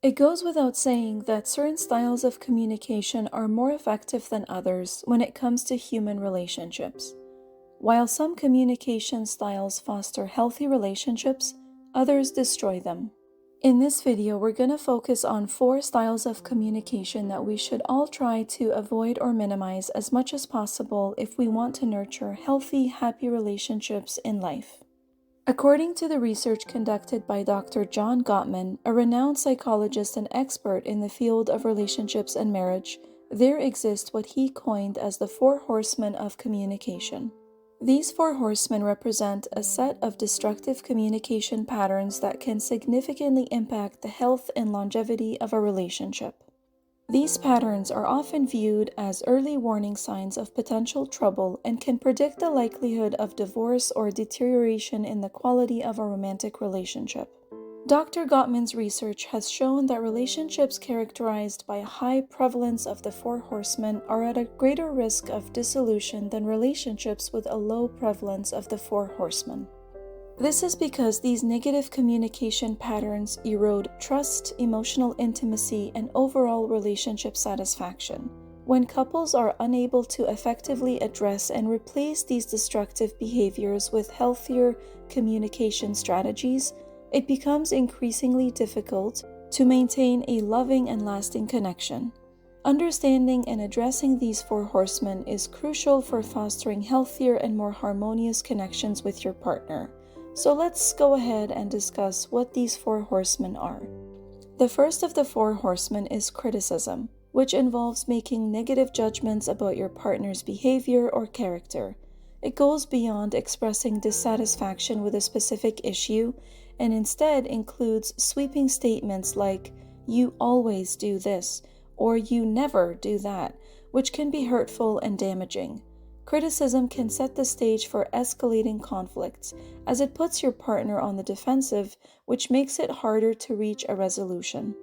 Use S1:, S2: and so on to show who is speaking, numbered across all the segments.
S1: It goes without saying that certain styles of communication are more effective than others when it comes to human relationships. While some communication styles foster healthy relationships, others destroy them. In this video, we're going to focus on 4 styles of communication that we should all try to avoid or minimize as much as possible if we want to nurture healthy, happy relationships in life. According to the research conducted by Dr. John Gottman, a renowned psychologist and expert in the field of relationships and marriage, there exist what he coined as the 4 horsemen of communication. These 4 horsemen represent a set of destructive communication patterns that can significantly impact the health and longevity of a relationship. These patterns are often viewed as early warning signs of potential trouble and can predict the likelihood of divorce or deterioration in the quality of a romantic relationship. Dr. Gottman's research has shown that relationships characterized by a high prevalence of the 4 horsemen are at a greater risk of dissolution than relationships with a low prevalence of the 4 horsemen. This is because these negative communication patterns erode trust, emotional intimacy, and overall relationship satisfaction. When couples are unable to effectively address and replace these destructive behaviors with healthier communication strategies, it becomes increasingly difficult to maintain a loving and lasting connection. Understanding and addressing these 4 horsemen is crucial for fostering healthier and more harmonious connections with your partner. So let's go ahead and discuss what these 4 horsemen are. The first of the 4 horsemen is criticism, which involves making negative judgments about your partner's behavior or character. It goes beyond expressing dissatisfaction with a specific issue and instead includes sweeping statements like, "You always do this," or "You never do that," which can be hurtful and damaging. Criticism can set the stage for escalating conflicts, as it puts your partner on the defensive, which makes it harder to reach a resolution.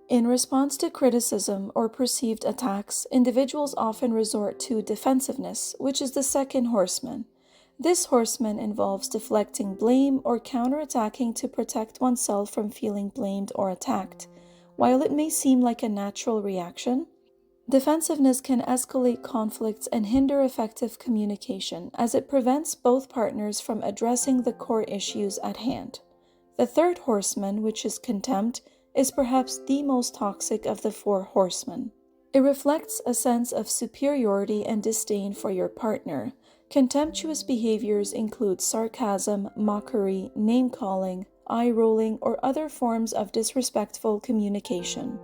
S1: In response to criticism or perceived attacks, individuals often resort to defensiveness, which is the second horseman. This horseman involves deflecting blame or counterattacking to protect oneself from feeling blamed or attacked. While it may seem like a natural reaction, defensiveness can escalate conflicts and hinder effective communication, as it prevents both partners from addressing the core issues at hand. The third horseman, which is contempt, is perhaps the most toxic of the 4 horsemen. It reflects a sense of superiority and disdain for your partner. Contemptuous behaviors include sarcasm, mockery, name-calling, eye-rolling, or other forms of disrespectful communication.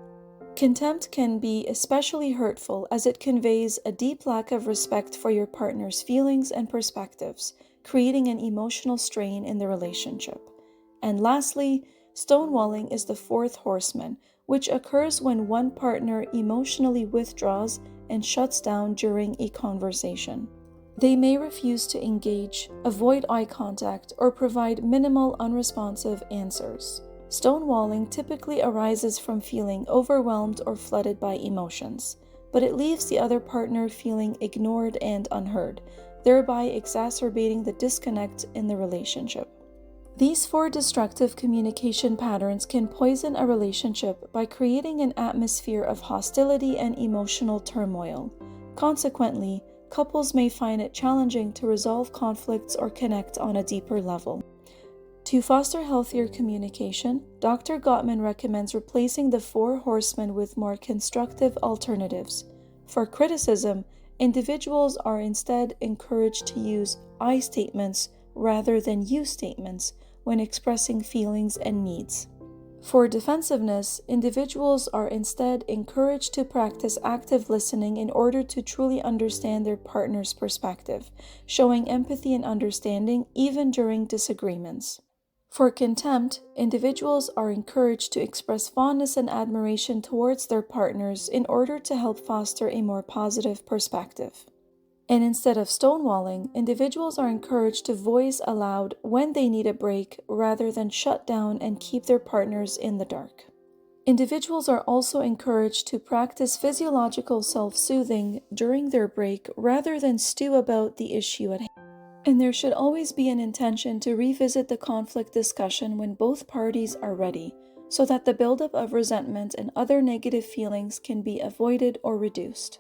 S1: Contempt can be especially hurtful as it conveys a deep lack of respect for your partner's feelings and perspectives, creating an emotional strain in the relationship. And lastly, stonewalling is the 4th horseman, which occurs when one partner emotionally withdraws and shuts down during a conversation. They may refuse to engage, avoid eye contact, or provide minimal unresponsive answers. Stonewalling typically arises from feeling overwhelmed or flooded by emotions, but it leaves the other partner feeling ignored and unheard, thereby exacerbating the disconnect in the relationship. These 4 destructive communication patterns can poison a relationship by creating an atmosphere of hostility and emotional turmoil. Consequently, couples may find it challenging to resolve conflicts or connect on a deeper level. To foster healthier communication, Dr. Gottman recommends replacing the 4 horsemen with more constructive alternatives. For criticism, individuals are instead encouraged to use "I" statements rather than "you" statements when expressing feelings and needs. For defensiveness, individuals are instead encouraged to practice active listening in order to truly understand their partner's perspective, showing empathy and understanding even during disagreements. For contempt, individuals are encouraged to express fondness and admiration towards their partners in order to help foster a more positive perspective. And instead of stonewalling, individuals are encouraged to voice aloud when they need a break rather than shut down and keep their partners in the dark. Individuals are also encouraged to practice physiological self-soothing during their break rather than stew about the issue at hand. And there should always be an intention to revisit the conflict discussion when both parties are ready, so that the buildup of resentment and other negative feelings can be avoided or reduced.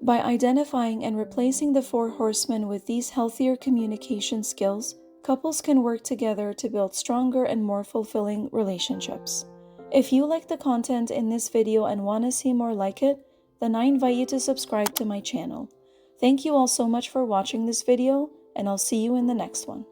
S1: By identifying and replacing the 4 horsemen with these healthier communication skills, couples can work together to build stronger and more fulfilling relationships. If you like the content in this video and want to see more like it, then I invite you to subscribe to my channel. Thank you all so much for watching this video, and I'll see you in the next one.